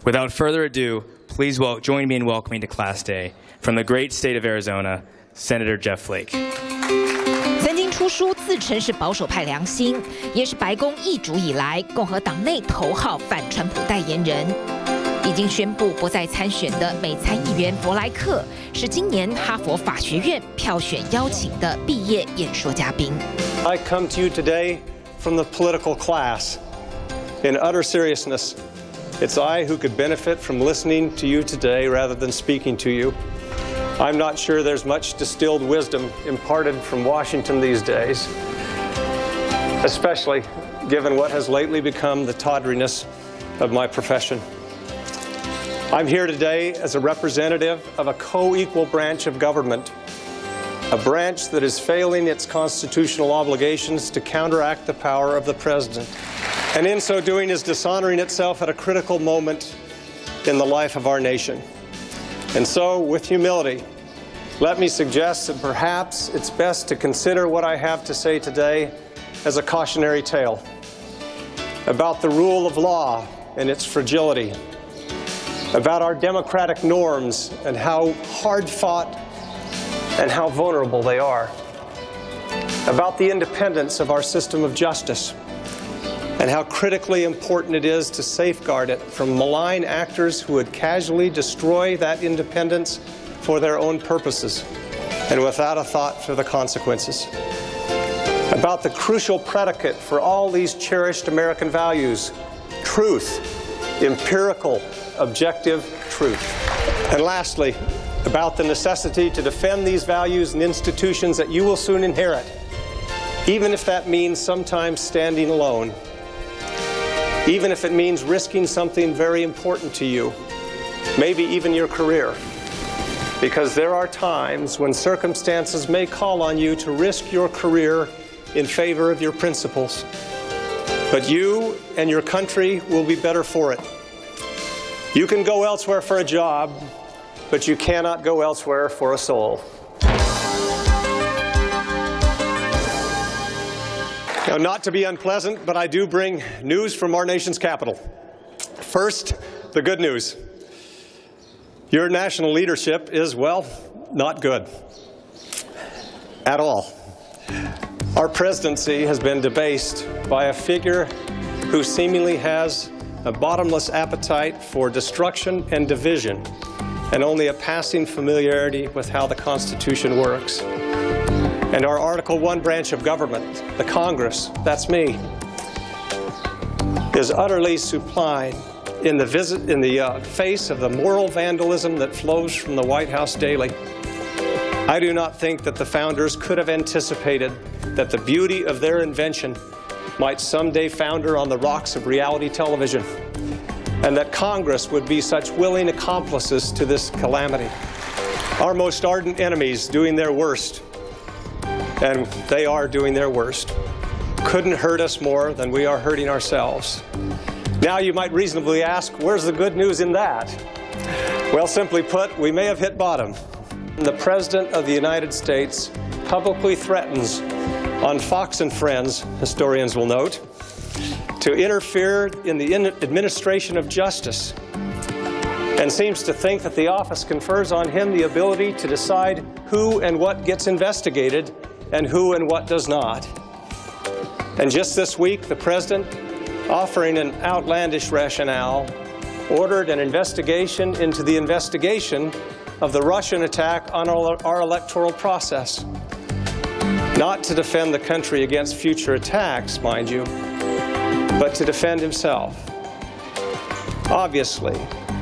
Without further ado, please join me in welcoming to Class Day, from the great state of Arizona, Senator Jeff Flake. 曾经出书自称是保守派良心，也是白宫易主以来共和党内头号反川普代言人。已经宣布不再参选的美参议员伯莱克，是今年哈佛法学院票选邀请的毕业演说嘉宾。I come to you today from the political class. In utter seriousness, it's I who could benefit from listening to you today rather than speaking to you. I'm not sure there's much distilled wisdom imparted from Washington these days, especially given what has lately become the tawdriness of my profession. I'm here today as a representative of a co-equal branch of government, a branch that is failing its constitutional obligations to counteract the power of the president, and in so doing is dishonoring itself at a critical moment in the life of our nation. And so, with humility, let me suggest that perhaps it's best to consider what I have to say today as a cautionary tale about the rule of law and its fragility, about our democratic norms and how hard-fought and how vulnerable they are, about the independence of our system of justice, and how critically important it is to safeguard it from malign actors who would casually destroy that independence for their own purposes and without a thought for the consequences. About the crucial predicate for all these cherished American values, truth, empirical, objective truth. And lastly, about the necessity to defend these values and institutions that you will soon inherit, even if that means sometimes standing alone, even if it means risking something very important to you, maybe even your career. Because there are times when circumstances may call on you to risk your career in favor of your principles. But you and your country will be better for it. You can go elsewhere for a job, but you cannot go elsewhere for a soul. Now, not to be unpleasant, but I do bring news from our nation's capital. First, the good news. Your national leadership is, well, not good at all. Our presidency has been debased by a figure who seemingly has a bottomless appetite for destruction and division, and only a passing familiarity with how the Constitution works. And our Article I branch of government, the Congress, that's me, is utterly supine in the face of the moral vandalism that flows from the White House daily. I do not think that the founders could have anticipated that the beauty of their invention might someday founder on the rocks of reality television, and that Congress would be such willing accomplices to this calamity. Our most ardent enemies doing their worst, and they are doing their worst, couldn't hurt us more than we are hurting ourselves. Now you might reasonably ask, where's the good news in that? Well, simply put, we may have hit bottom. The President of the United States publicly threatens on Fox and Friends, historians will note, to interfere in the administration of justice, and seems to think that the office confers on him the ability to decide who and what gets investigated and who and what does not. And just this week, the President, offering an outlandish rationale, ordered an investigation into the investigation of the Russian attack on our electoral process. Not to defend the country against future attacks, mind you, but to defend himself. Obviously,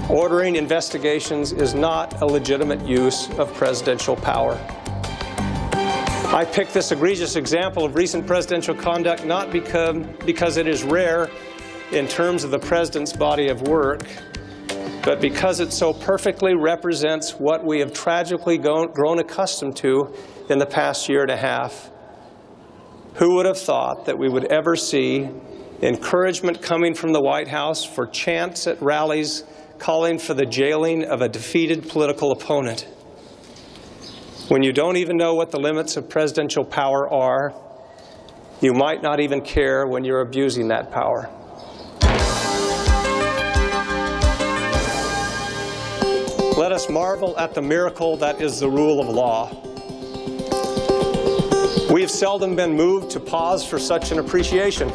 ordering investigations is not a legitimate use of presidential power. I pick this egregious example of recent presidential conduct not because it is rare in terms of the president's body of work, but because it so perfectly represents what we have tragically grown accustomed to in the past year and a half. Who would have thought that we would ever see encouragement coming from the White House for chants at rallies calling for the jailing of a defeated political opponent? When you don't even know what the limits of presidential power are, you might not even care when you're abusing that power. Let us marvel at the miracle that is the rule of law. We have seldom been moved to pause for such an appreciation,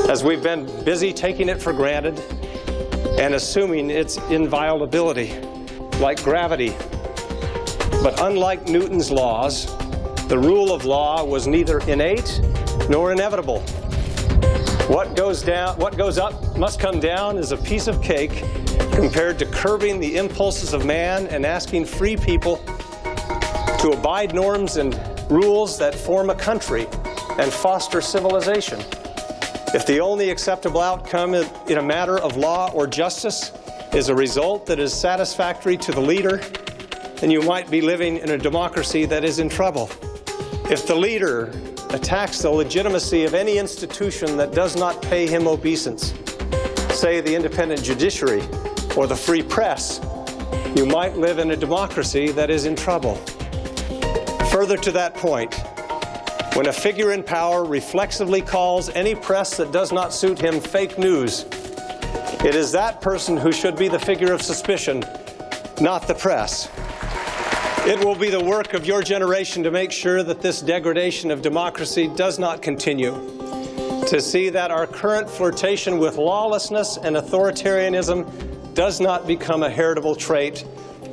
as we've been busy taking it for granted and assuming its inviolability, like gravity. But unlike Newton's laws, the rule of law was neither innate nor inevitable. What goes up must come down is a piece of cake compared to curbing the impulses of man and asking free people to abide norms and rules that form a country and foster civilization. If the only acceptable outcome in a matter of law or justice is a result that is satisfactory to the leader, then you might be living in a democracy that is in trouble. If the leader attacks the legitimacy of any institution that does not pay him obeisance, say the independent judiciary or the free press, you might live in a democracy that is in trouble. Further to that point, when a figure in power reflexively calls any press that does not suit him fake news, it is that person who should be the figure of suspicion, not the press. It will be the work of your generation to make sure that this degradation of democracy does not continue, to see that our current flirtation with lawlessness and authoritarianism does not become a heritable trait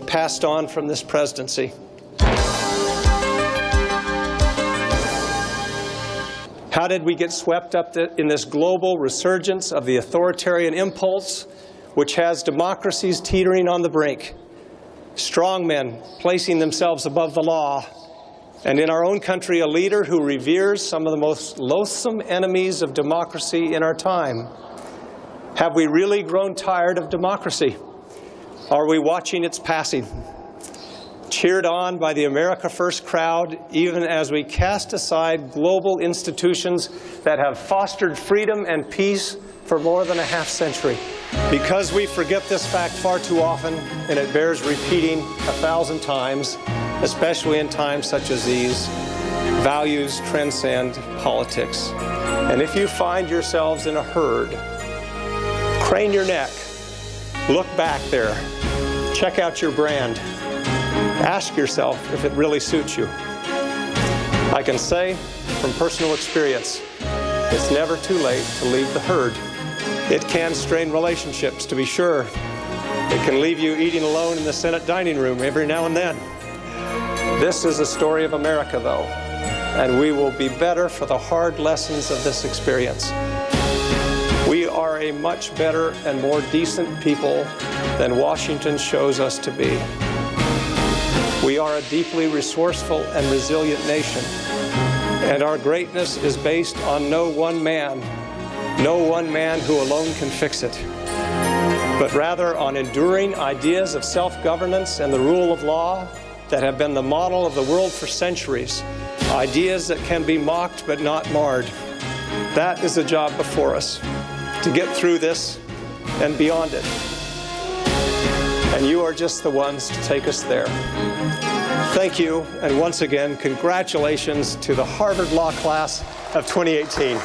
passed on from this presidency. How did we get swept up in this global resurgence of the authoritarian impulse, which has democracies teetering on the brink? Strong men placing themselves above the law, and in our own country, a leader who reveres some of the most loathsome enemies of democracy in our time. Have we really grown tired of democracy? Are we watching its passing? Cheered on by the America First crowd, even as we cast aside global institutions that have fostered freedom and peace for more than a half century. Because we forget this fact far too often, and it bears repeating 1,000 times, especially in times such as these, values transcend politics. And if you find yourselves in a herd, crane your neck, look back there, check out your brand, ask yourself if it really suits you. I can say from personal experience, it's never too late to leave the herd. It can strain relationships, to be sure. It can leave you eating alone in the Senate dining room every now and then. This is a story of America, though, and we will be better for the hard lessons of this experience. We are a much better and more decent people than Washington shows us to be. We are a deeply resourceful and resilient nation, and our greatness is based on no one man who alone can fix it, but rather on enduring ideas of self-governance and the rule of law that have been the model of the world for centuries, ideas that can be mocked but not marred. That is the job before us, to get through this and beyond it. And you are just the ones to take us there. Thank you, and once again, congratulations to the Harvard Law class of 2018.